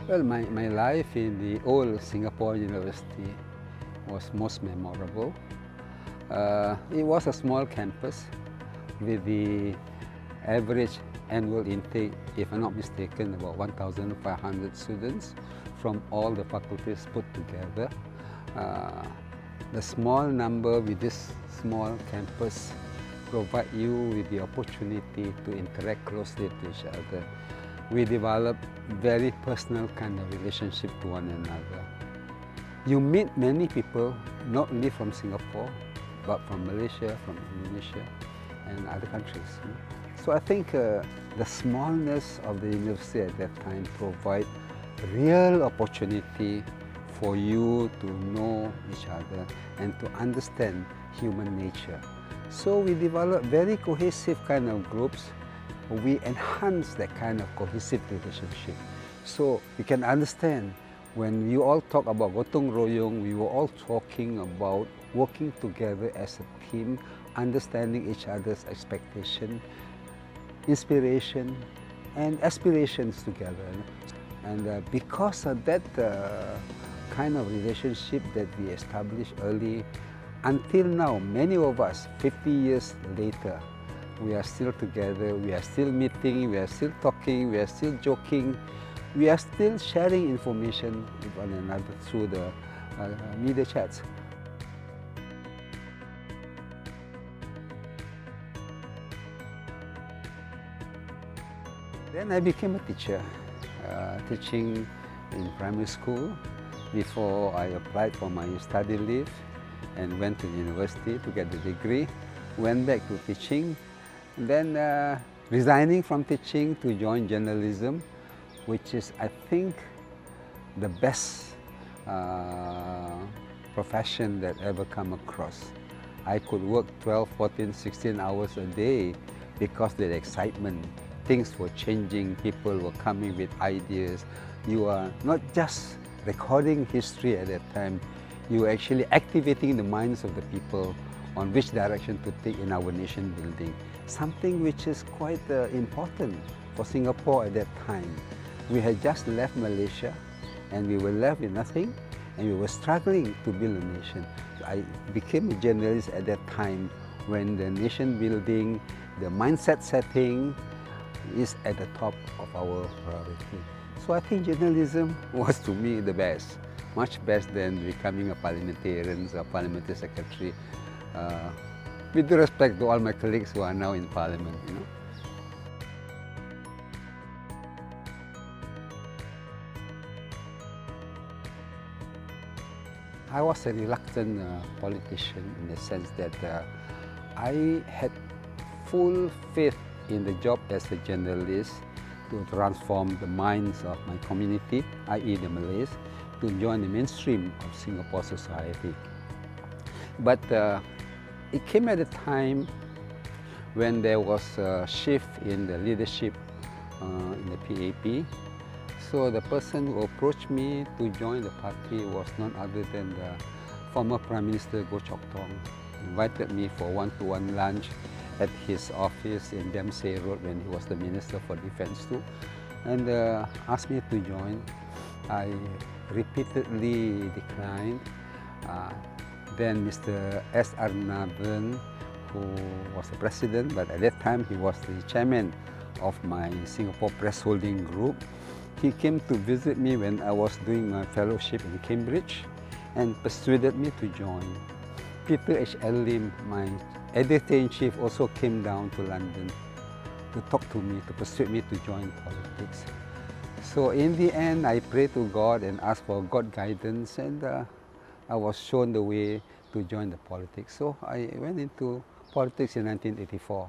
Well, my life in the old Singapore University was most memorable. It was a small campus with the average annual intake, if I'm not mistaken, about 1,500 students from all the faculties put together. The small number with this small campus provide you with the opportunity to interact closely to each other. We develop very personal kind of relationship to one another. You meet many people, not only from Singapore, but from Malaysia, from Indonesia, and other countries. So I think the smallness of the university at that time provide real opportunity for you to know each other and to understand human nature. So we develop very cohesive kind of groups. We enhance that kind of cohesive relationship. So you can understand when you all talk about gotong royong, we were all talking about working together as a team, understanding each other's expectation, inspiration, and aspirations together. And because of that kind of relationship that we established early, until now, many of us, 50 years later, we are still together, we are still meeting, we are still talking, we are still joking, we are still sharing information with one another through the media chats. Then I became a teacher, teaching in primary school before I applied for my study leave and went to the university to get the degree, went back to teaching, then resigning from teaching to join journalism, which is, I think, the best profession that ever come across. I could work 12, 14, 16 hours a day because of the excitement. Things were changing, people were coming with ideas. You are not just recording history at that time, you were actually activating the minds of the people on which direction to take in our nation building. Something which is quite important for Singapore at that time. We had just left Malaysia and we were left with nothing and we were struggling to build a nation. I became a journalist at that time when the nation building, the mindset setting is at the top of our priority. So I think journalism was to me the best, much best than becoming a parliamentarian or parliamentary secretary. With due respect to all my colleagues who are now in parliament, I was a reluctant politician in the sense that I had full faith in the job as a journalist to transform the minds of my community, i.e. the Malays, to join the mainstream of Singapore society. But it came at a time when there was a shift in the leadership in the PAP. So the person who approached me to join the party was none other than the former Prime Minister Goh Chok Tong. He invited me for one-to-one lunch at his office in Dempsey Road when he was the Minister for Defence too, and asked me to join. I repeatedly declined. Then Mr. S. Arnaban, who was the president, but at that time he was the chairman of my Singapore Press Holding Group. He came to visit me when I was doing my fellowship in Cambridge and persuaded me to join. Peter H. L. Lim, my editor-in-chief, also came down to London to talk to me, to persuade me to join politics. So in the end, I prayed to God and asked for God guidance, and I was shown the way to join the politics. So I went into politics in 1984.